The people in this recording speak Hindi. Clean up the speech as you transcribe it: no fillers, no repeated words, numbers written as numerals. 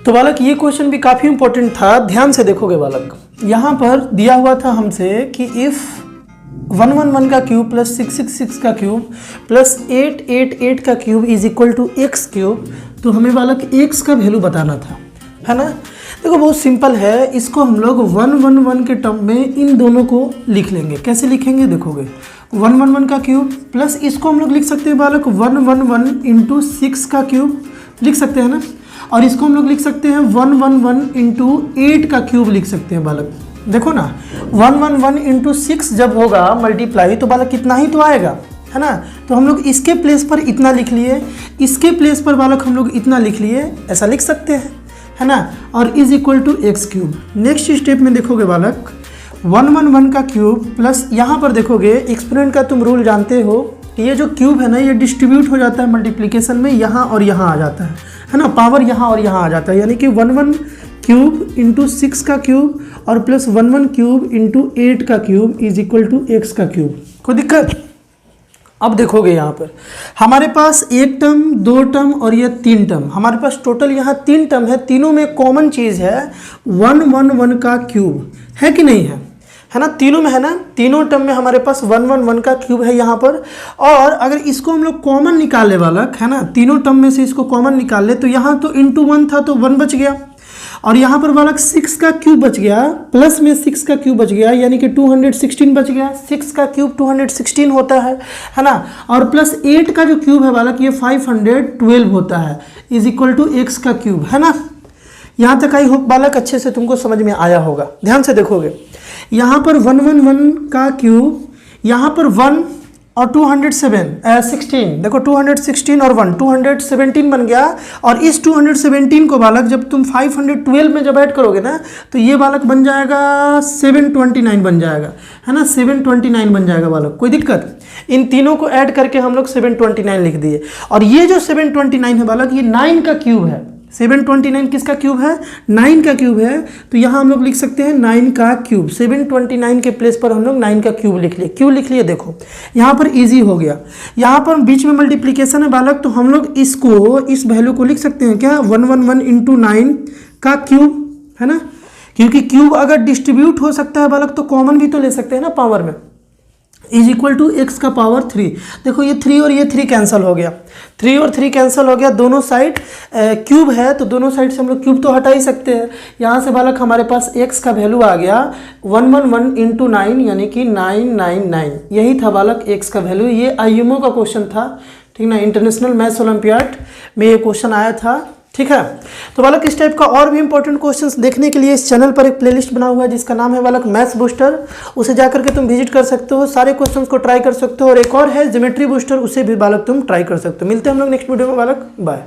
तो बालक ये क्वेश्चन भी काफ़ी इंपॉर्टेंट था, ध्यान से देखोगे बालक। यहाँ पर दिया हुआ था हमसे कि इफ़ 111 का क्यूब प्लस 666 का क्यूब प्लस 888 का cube is equal to x cube, तो हमें बालक एक्स का वैल्यू बताना था, है ना। देखो बहुत सिंपल है, इसको हम लोग 111 के टर्म में इन दोनों को लिख लेंगे। कैसे लिखेंगे देखोगे, 111 का क्यूब प्लस इसको हम लोग लिख सकते हैं बालक 111 इंटू 6 का क्यूब लिख सकते हैं ना, और इसको हम लोग लिख सकते हैं 111 इंटू 8 का क्यूब लिख सकते हैं बालक। देखो ना 111 इंटू 6 जब होगा मल्टीप्लाई तो बालक कितना ही तो आएगा, है ना। तो हम लोग इसके प्लेस पर इतना लिख लिए, इसके प्लेस पर बालक हम लोग इतना लिख लिए, ऐसा लिख सकते हैं, है ना। और is equal to x cube. Next step में देखोगे बालक 111 का क्यूब प्लस यहाँ पर देखोगे एक्सपोनेंट का तुम रूल जानते हो कि ये जो क्यूब है ना ये डिस्ट्रीब्यूट हो जाता है मल्टीप्लिकेशन में, यहाँ और यहाँ आ जाता है ना, पावर यहाँ और यहाँ आ जाता है, यानी कि 11 क्यूब इंटू 6 का क्यूब और प्लस 11 क्यूब इंटू 8 का cube is equal to x का क्यूब। कोई दिक्कत? अब देखोगे यहाँ पर हमारे पास एक टर्म, दो टर्म और ये तीन टर्म, हमारे पास टोटल यहाँ तीन टर्म है। तीनों में कॉमन चीज़ है 111 का क्यूब, है कि नहीं है, है ना। तीनों में है ना, तीनों टर्म में हमारे पास 111 का क्यूब है यहाँ पर। और अगर इसको हम लोग कॉमन निकाले बालक, है ना, तीनों टर्म में से इसको कॉमन निकाल ले तो यहाँ तो इंटू 1 था तो 1 बच गया, और यहाँ पर बालक 6 का क्यूब बच गया, प्लस में 6 का क्यूब बच गया, यानी कि 216 बच गया। 6 का क्यूब 216 होता है ना। और प्लस 8 का जो क्यूब है बालक ये 512 होता है, इज इक्वल टू एक्स का क्यूब, है ना। यहाँ तक आई होप बालक अच्छे से तुमको समझ में आया होगा। ध्यान से देखोगे यहाँ पर 111 का क्यूब, यहाँ पर 1 और 216 देखो 216 और 1 217 बन गया। और इस 217 को बालक जब तुम 512 में जब ऐड करोगे ना तो ये बालक बन जाएगा 729 बन जाएगा, है ना, 729 बन जाएगा बालक। कोई दिक्कत? इन तीनों को ऐड करके हम लोग 729 लिख दिए। और ये जो 729 है बालक ये 9 का क्यूब है। 729 किसका क्यूब है? 9 का क्यूब है। तो यहाँ हम लोग लिख सकते हैं 9 का क्यूब। 729 के प्लेस पर हम लोग 9 का क्यूब लिख लिए। क्यों लिख लिए देखो, यहाँ पर इजी हो गया। यहाँ पर बीच में मल्टीप्लिकेशन है बालक, तो हम लोग इसको, इस वैल्यू को लिख सकते हैं क्या, 111 इंटू 9 का क्यूब, है ना। क्योंकि क्यूब अगर डिस्ट्रीब्यूट हो सकता है बालक तो कॉमन भी तो ले सकते हैं ना पावर में, इज इक्वल टू एक्स का पावर 3। देखो ये 3 और ये 3 कैंसिल हो गया, 3 और 3 कैंसिल हो गया। दोनों साइड क्यूब है तो दोनों साइड से हम लोग क्यूब तो हटा ही सकते हैं। यहाँ से बालक हमारे पास एक्स का वैल्यू आ गया 111 इंटू 9 यानी कि 999। यही था बालक एक्स का वैल्यू। ये आईएमओ का क्वेश्चन था, ठीक ना, इंटरनेशनल मैथ्स ओलंपियाड में ये क्वेश्चन आया था, ठीक है। तो बालक इस टाइप का और भी इंपॉर्टेंट क्वेश्चंस देखने के लिए इस चैनल पर एक प्लेलिस्ट बना हुआ है जिसका नाम है बालक मैथ्स बूस्टर। उसे जाकर के तुम विजिट कर सकते हो, सारे क्वेश्चंस को ट्राई कर सकते हो। और एक और है ज्योमेट्री बूस्टर, उसे भी बालक तुम ट्राई कर सकते हो। मिलते हैं हम लोग नेक्स्ट वीडियो में बालक, बाय।